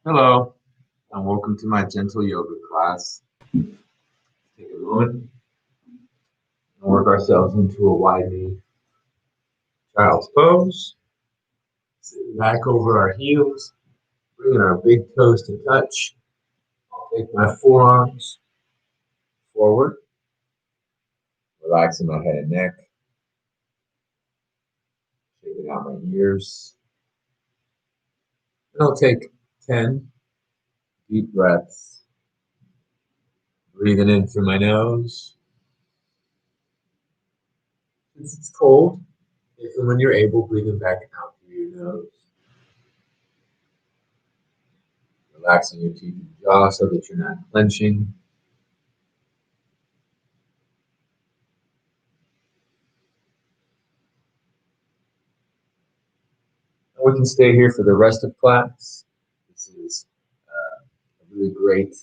Hello, and welcome to my gentle yoga class. Take a moment and work ourselves into a wide knee child's pose. Sitting back over our heels, bringing our big toes to touch. I'll take my forearms forward, relaxing my head and neck, shaking out my ears. And I'll take 10 deep breaths, breathing in through my nose. Since it's cold, if and when you're able, breathing back out through your nose. Relaxing your teeth and jaw so that you're not clenching. And we can stay here for the rest of class. This is a really great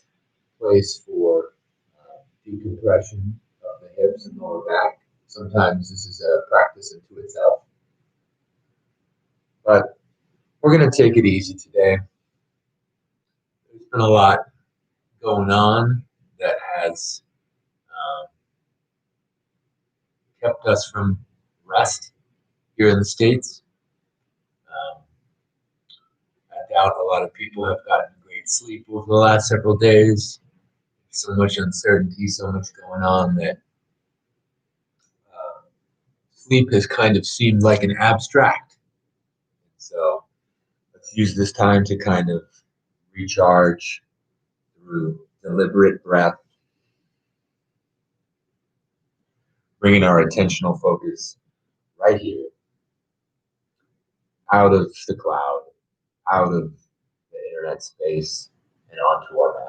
place for decompression of the hips and lower back. Sometimes this is a practice unto itself. But we're going to take it easy today. There's been a lot going on that has kept us from rest here in the States. I doubt a lot of people have gotten great sleep over the last several days. So much uncertainty, so much going on that sleep has kind of seemed like an abstract. So let's use this time to kind of recharge through deliberate breath, bringing our attentional focus right here, out of the cloud, out of the internet space, and onto our mat.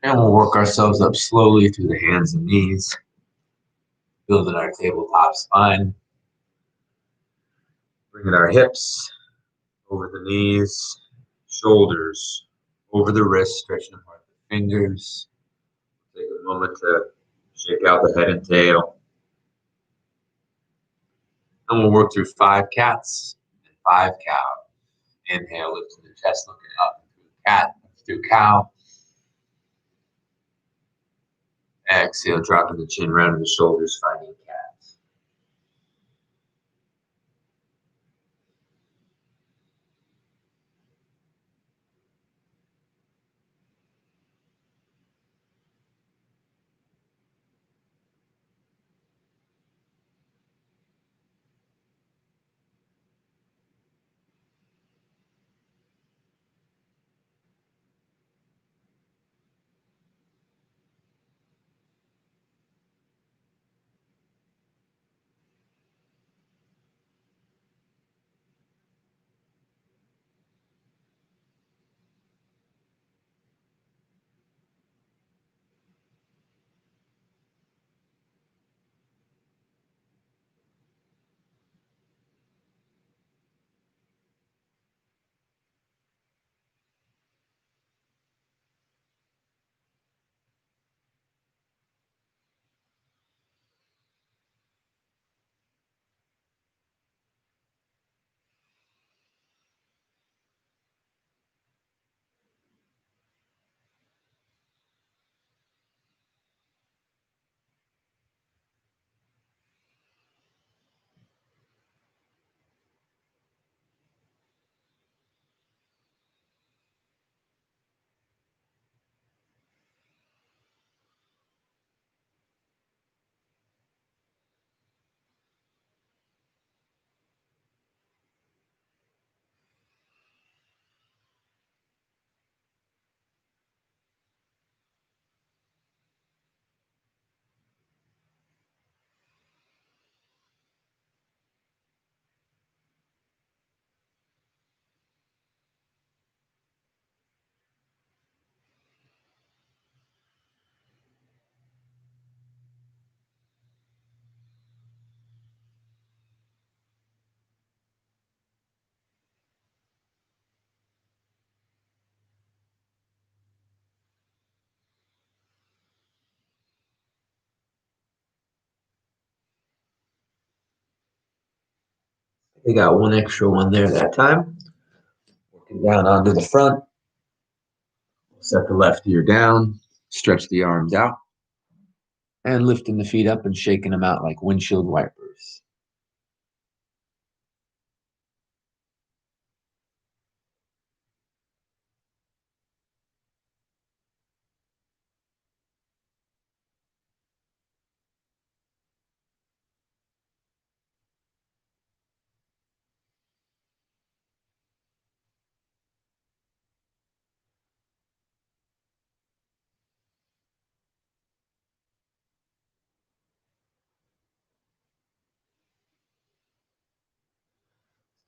And we'll work ourselves up slowly through the hands and knees, building our tabletop spine, bringing our hips over the knees, shoulders over the wrists, stretching apart the fingers. Take a moment to shake out the head and tail. And we'll work through 5 cats and 5 cows. Inhale, lifting the chest, looking up through cat, through cow. Exhale, dropping the chin, rounding the shoulders, finding cat. We got one extra one there that time. Working down onto the front. Set the left ear down, stretch the arms out, and lifting the feet up and shaking them out like windshield wipers.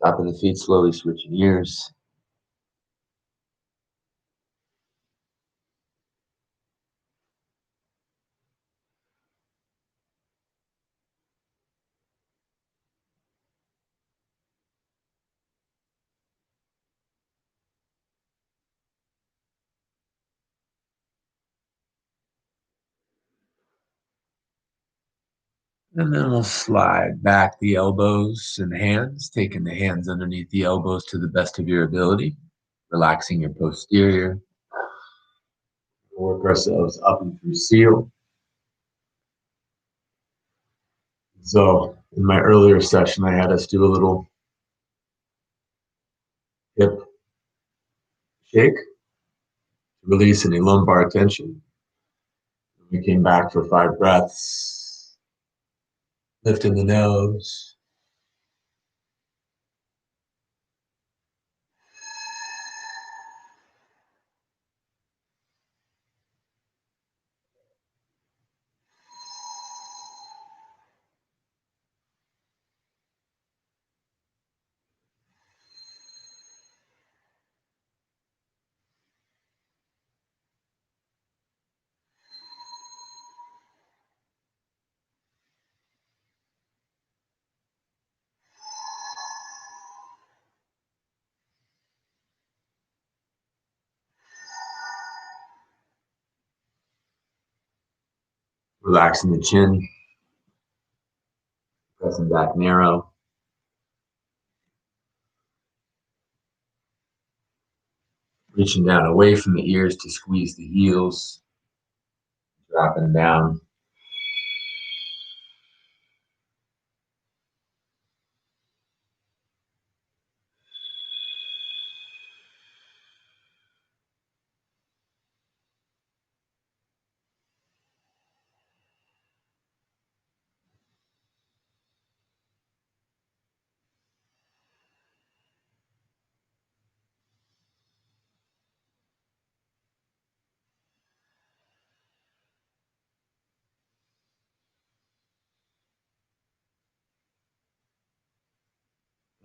Stopping the feet, slowly switching ears. And then we'll slide back the elbows and hands, taking the hands underneath the elbows to the best of your ability, relaxing your posterior. We'll work ourselves up and through seal. So in my earlier session, I had us do a little hip shake to release any lumbar tension. We came back for 5 breaths, lifting the nose. Relaxing the chin, pressing back narrow. Reaching down away from the ears to squeeze the heels, dropping down.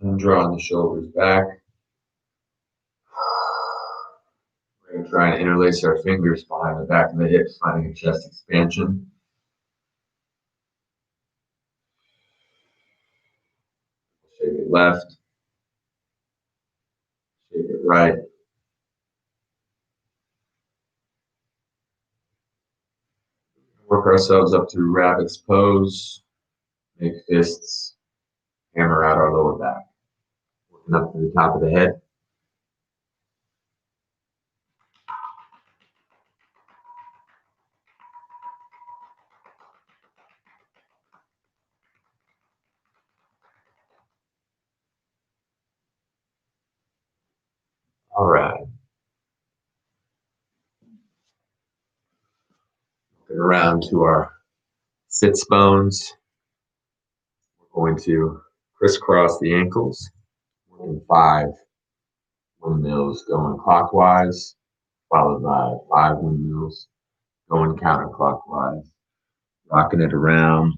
And drawing the shoulders back. We're going to try and interlace our fingers behind the back of the hips, finding a chest expansion. Shake it left. Shake it right. Work ourselves up through rabbit's pose. Make fists. Hammer out our lower back. Working up to the top of the head. All right. Looking around to our sits bones. We're going to crisscross the ankles. Working 5 windmills going clockwise, followed by 5 windmills going counterclockwise. Rocking it around.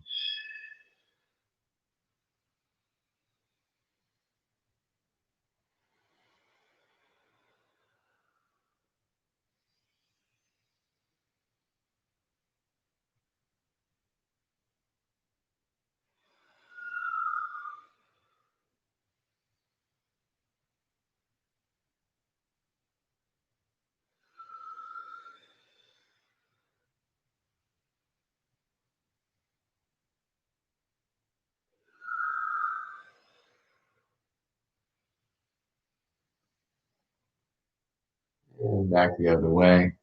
And back the other way.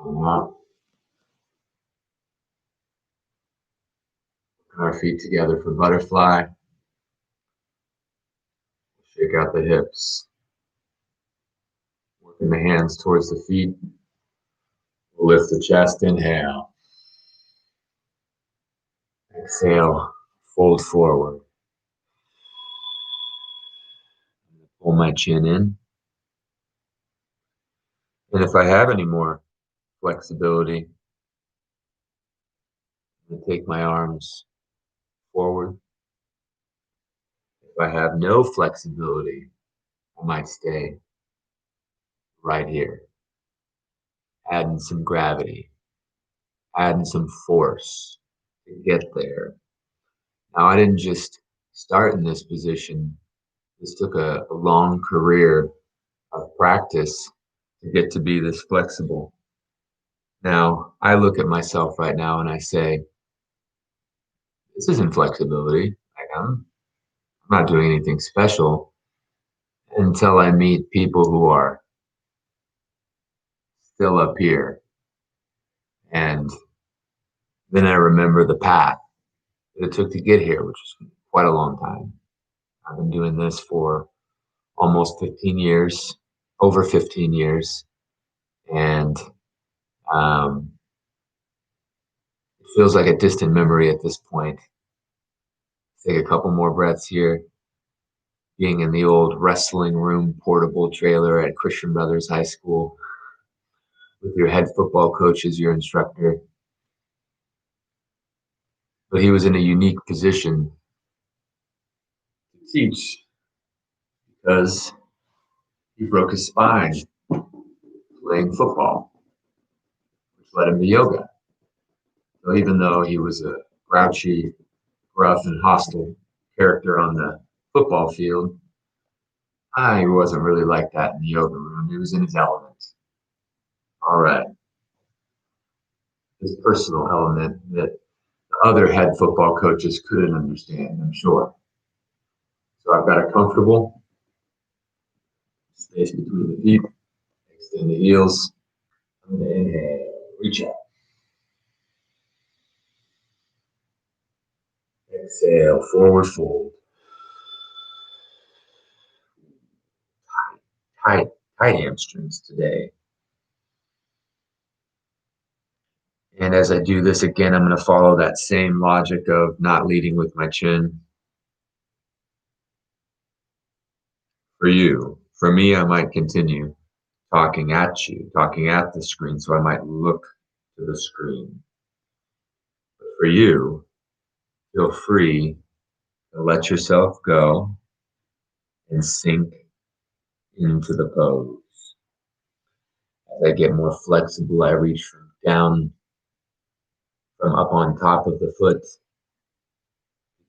Come up. Our feet together for butterfly. Shake out the hips. Working the hands towards the feet. Lift the chest, inhale. Exhale, fold forward. Pull my chin in. And if I have any more flexibility, I'm going to take my arms forward. If I have no flexibility, I might stay right here, adding some gravity, adding some force to get there. Now, I didn't just start in this position. This took a long career of practice to get to be this flexible. Now, I look at myself right now and I say, this isn't flexibility. I'm not doing anything special until I meet people who are still up here. And then I remember the path that it took to get here, which is quite a long time. I've been doing this for almost 15 years, over 15 years. And it feels like a distant memory at this point. Take a couple more breaths here. Being in the old wrestling room portable trailer at Christian Brothers High School with your head football coach as your instructor. But he was in a unique position to teach because he broke his spine playing football, which led him to yoga. So even though he was a grouchy, rough, and hostile character on the football field, he wasn't really like that in the yoga room. He was in his element. All right. His personal element that other head football coaches couldn't understand, I'm sure. So I've got a comfortable space between the feet. Extend the heels. I'm going to inhale, reach out. Exhale, forward fold. Tight hamstrings today. And as I do this again, I'm going to follow that same logic of not leading with my chin. For you, for me, I might continue talking at you, talking at the screen, so I might look to the screen. But for you, feel free to let yourself go and sink into the pose. As I get more flexible, I reach from up on top of the foot,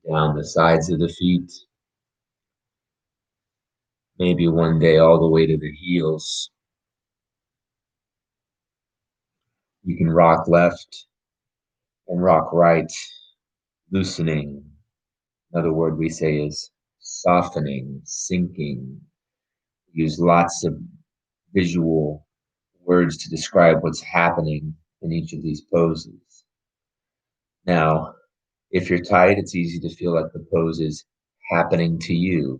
down the sides of the feet, maybe one day all the way to the heels. You can rock left and rock right, loosening. Another word we say is softening, sinking. Use lots of visual words to describe what's happening in each of these poses. Now, if you're tight, it's easy to feel like the pose is happening to you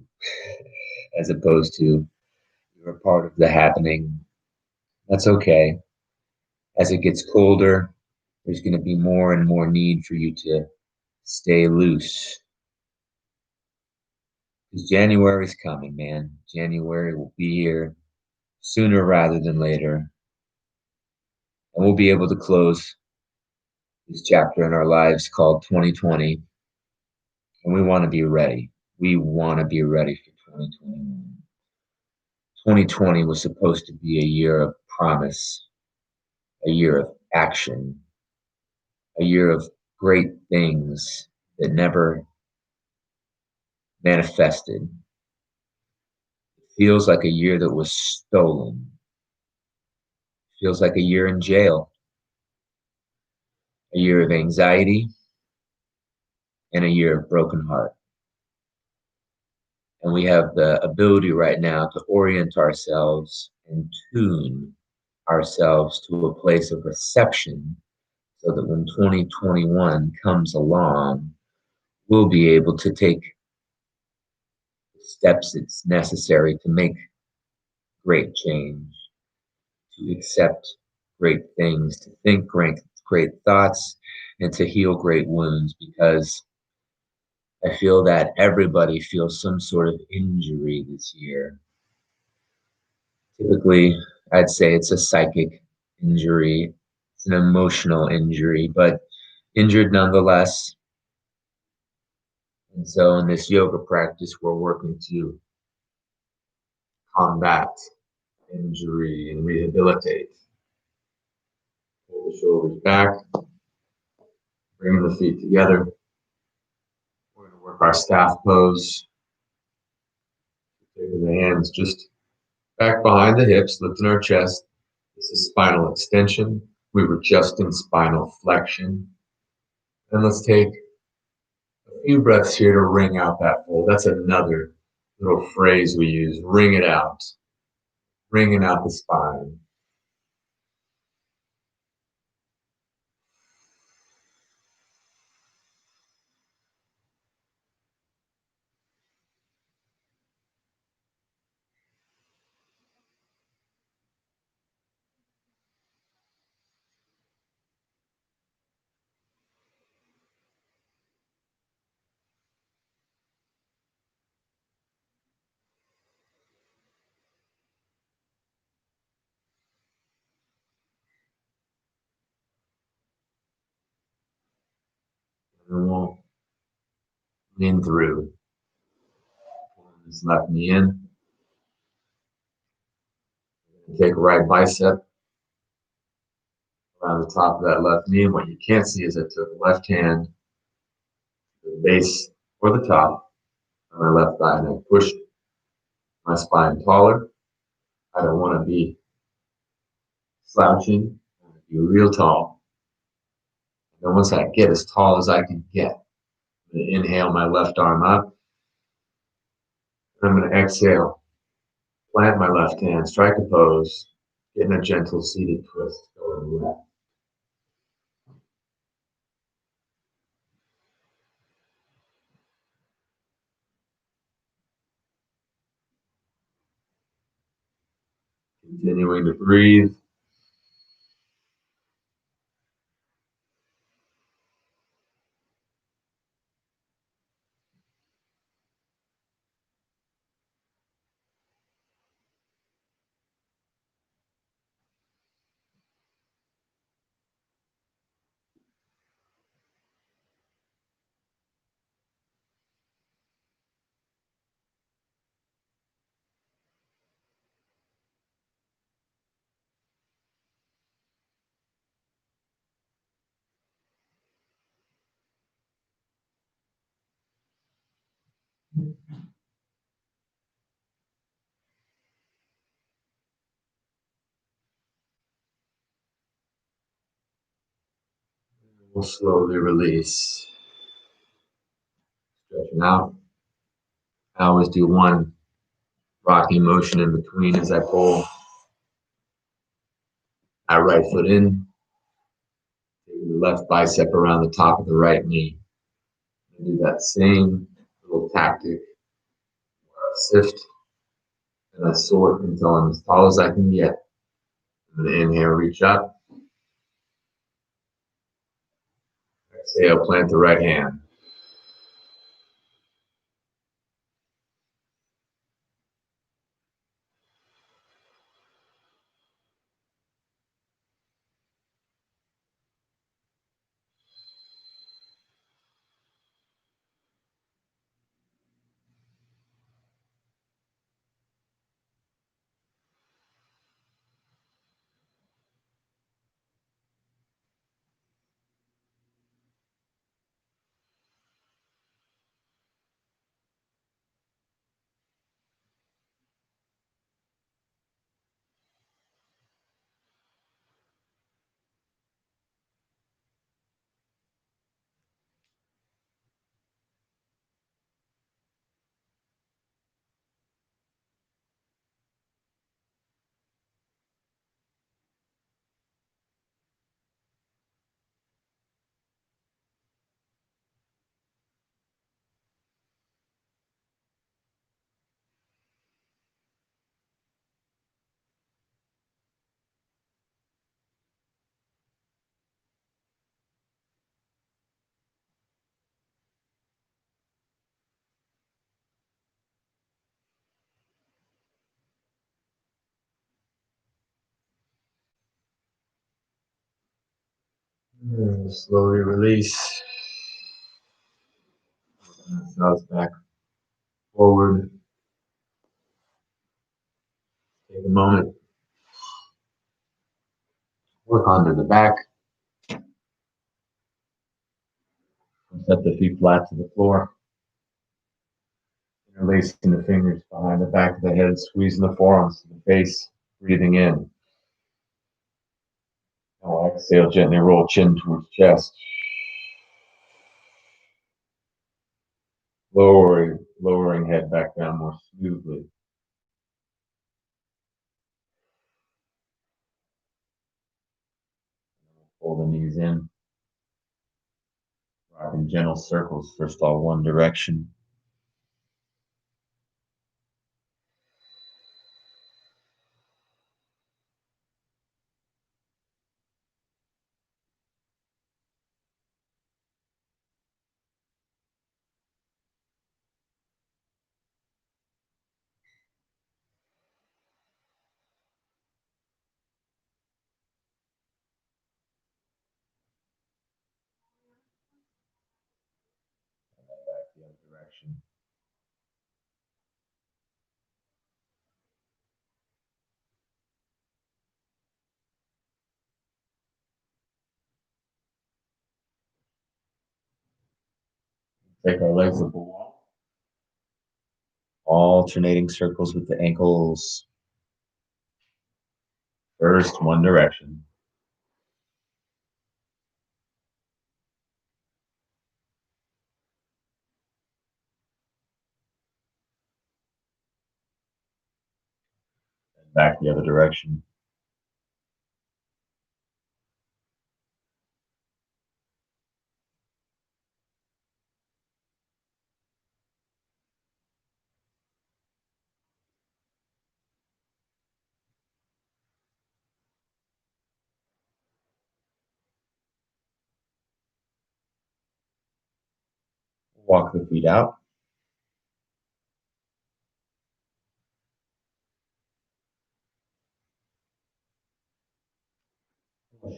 as opposed to you're a part of the happening. That's okay. As it gets colder, there's going to be more and more need for you to stay loose. Because January's coming, man. January will be here sooner rather than later. And we'll be able to close this chapter in our lives called 2020, and we want to be ready. We want to be ready for 2021. 2020 was supposed to be a year of promise, a year of action, a year of great things that never manifested. It feels like a year that was stolen. It feels like a year in jail, a year of anxiety, and a year of broken heart. And we have the ability right now to orient ourselves and tune ourselves to a place of reception so that when 2021 comes along, we'll be able to take the steps it's necessary to make great change, to accept great things, to think great thoughts, and to heal great wounds, because I feel that everybody feels some sort of injury this year. Typically, I'd say it's a psychic injury, it's an emotional injury, but injured nonetheless. And so in this yoga practice, we're working to combat injury and rehabilitate. Pull the shoulders back, bring the feet together. We're going to work our staff pose. Taking the hands just back behind the hips, lifting our chest. This is spinal extension. We were just in spinal flexion. And let's take a few breaths here to wring out that fold. That's another little phrase we use, wring it out. Wringing out the spine. And we'll lean through. Pulling this left knee in. Take a right bicep around the top of that left knee. And what you can't see is I took the left hand to the base or the top of my left thigh, and I pushed my spine taller. I don't want to be slouching. I want to be real tall. And then once I get as tall as I can get, I'm going to inhale my left arm up. And I'm going to exhale. Plant my left hand, strike a pose, get in a gentle seated twist, going left. Continuing to breathe. We'll slowly release. Stretching out. I always do one rocking motion in between as I pull my right foot in, taking the left bicep around the top of the right knee. I do that same little tactic where I sift and I sort until I'm as tall as I can get. I'm going to inhale, reach up. Exhale, plant the right hand. Just slowly release. Ourselves back forward. Take a moment. Work onto the back. Set the feet flat to the floor. Interlacing the fingers behind the back of the head, squeezing the forearms to the face, breathing in. Now exhale, gently roll chin towards chest. Lowering head back down more smoothly. Pull the knees in. Driving gentle circles, first all one direction. And then back the other direction. Take our legs up the wall. Alternating circles with the ankles. First, one direction. And back the other direction. Walk the feet out.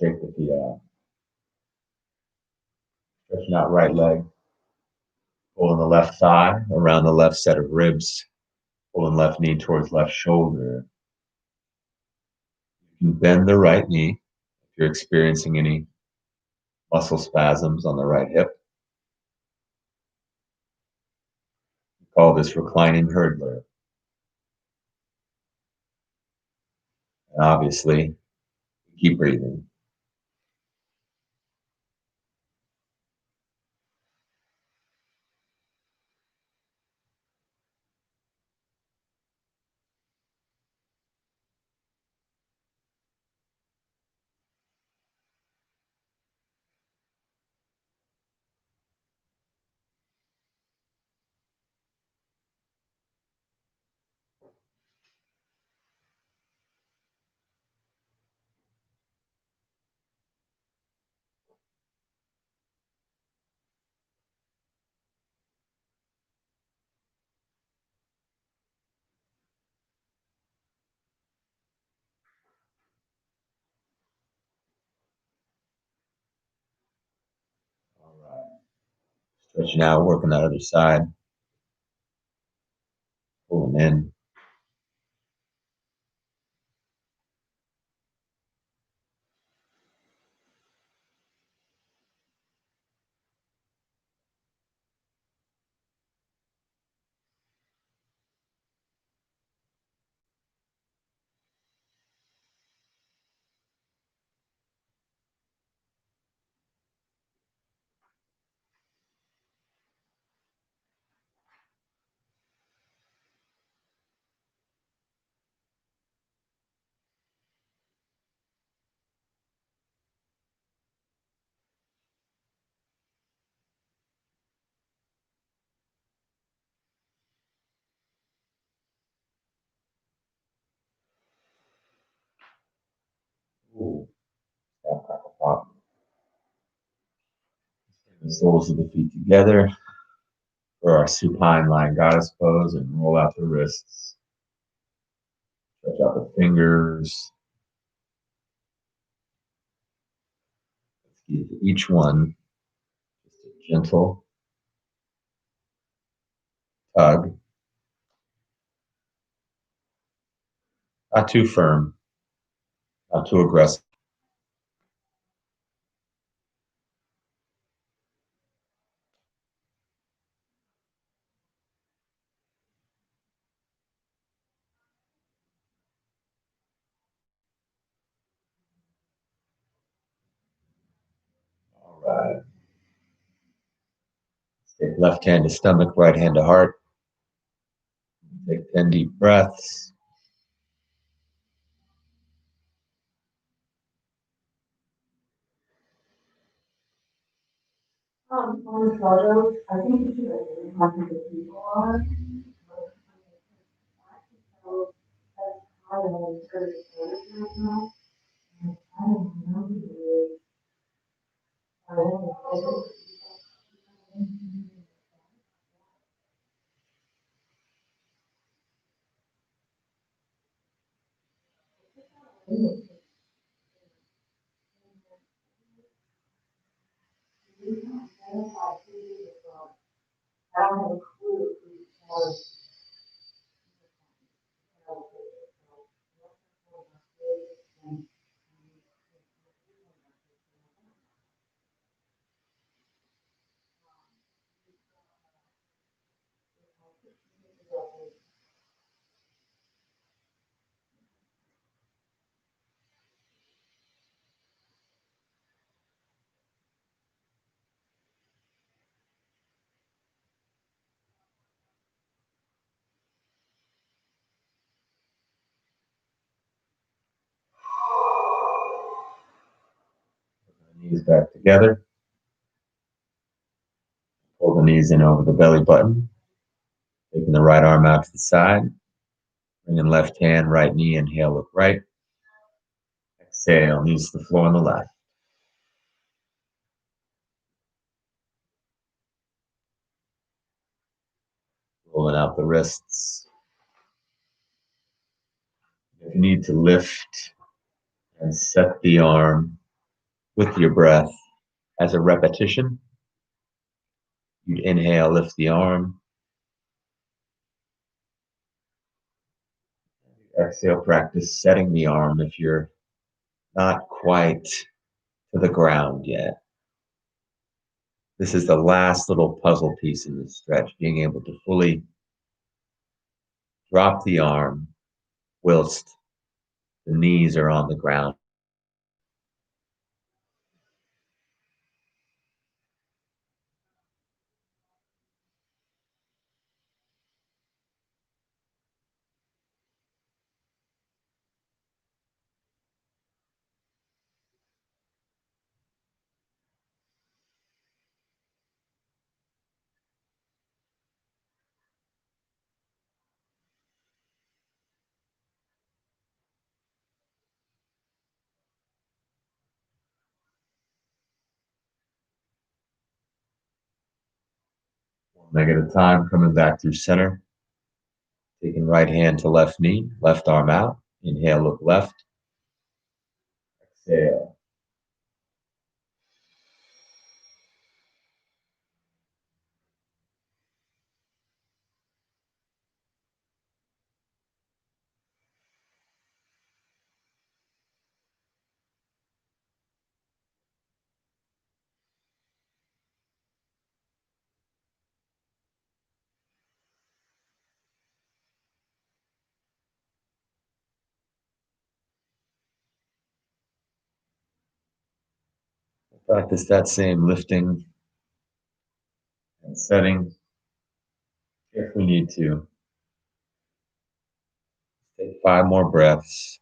Shake the feet out. Stretching out right leg. Pulling the left thigh around the left set of ribs. Pulling left knee towards left shoulder. You can bend the right knee if you're experiencing any muscle spasms on the right hip. We call this reclining hurdler. And obviously, keep breathing. All right. Stretching out, working that other side. Pulling in. Ooh. Step crackle pop. Bring the soles of the feet together for our supine lying goddess pose and roll out the wrists. Stretch out the fingers. Let's keep it each one, just a gentle tug, not too firm, not too aggressive. All right. Take left hand to stomach, right hand to heart. Take 10 deep breaths. On the photos, I think you should really have the people on. So that's how I'm sort of right now. I don't know who it is. I don't know. I don't have a clue who Knees back together. Pull the knees in over the belly button. Taking the right arm out to the side. Bringing left hand, right knee, inhale, look right. Exhale, knees to the floor on the left. Rolling out the wrists. If you need to lift and set the arm with your breath as a repetition, you'd inhale, lift the arm. Exhale, practice setting the arm if you're not quite to the ground yet. This is the last little puzzle piece in this stretch, being able to fully drop the arm whilst the knees are on the ground. One leg at a time, coming back through center. Taking right hand to left knee, left arm out. Inhale, look left. Exhale. Practice that same lifting and setting if we need to. Take 5 more breaths.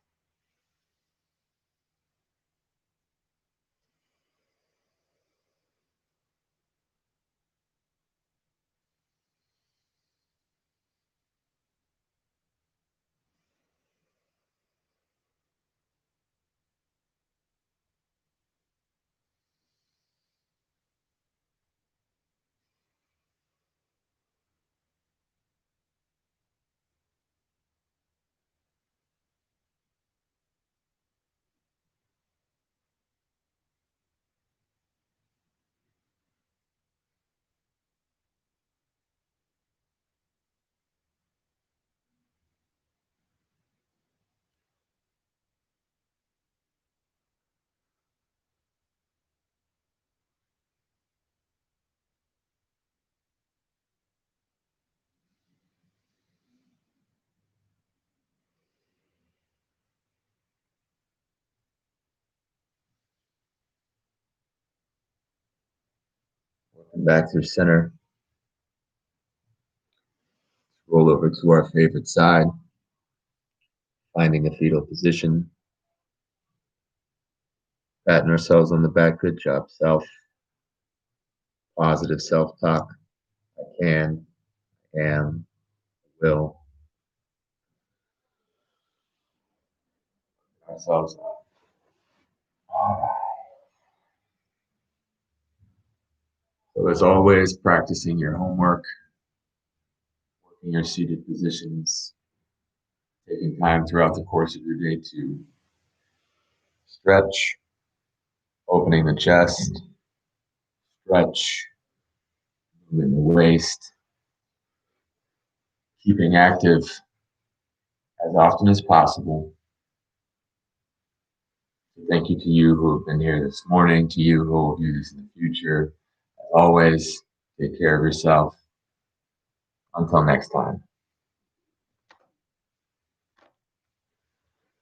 And back through center. Roll over to our favorite side. Finding a fetal position. Patting ourselves on the back. Good job, self. Positive self-talk. I can, am, will. Ourselves up. All right. So as always, practicing your homework, working your seated positions, taking time throughout the course of your day to stretch, opening the chest, stretch, moving the waist, keeping active as often as possible. Thank you to you who have been here this morning, to you who will do this in the future. As always, take care of yourself. Until next time.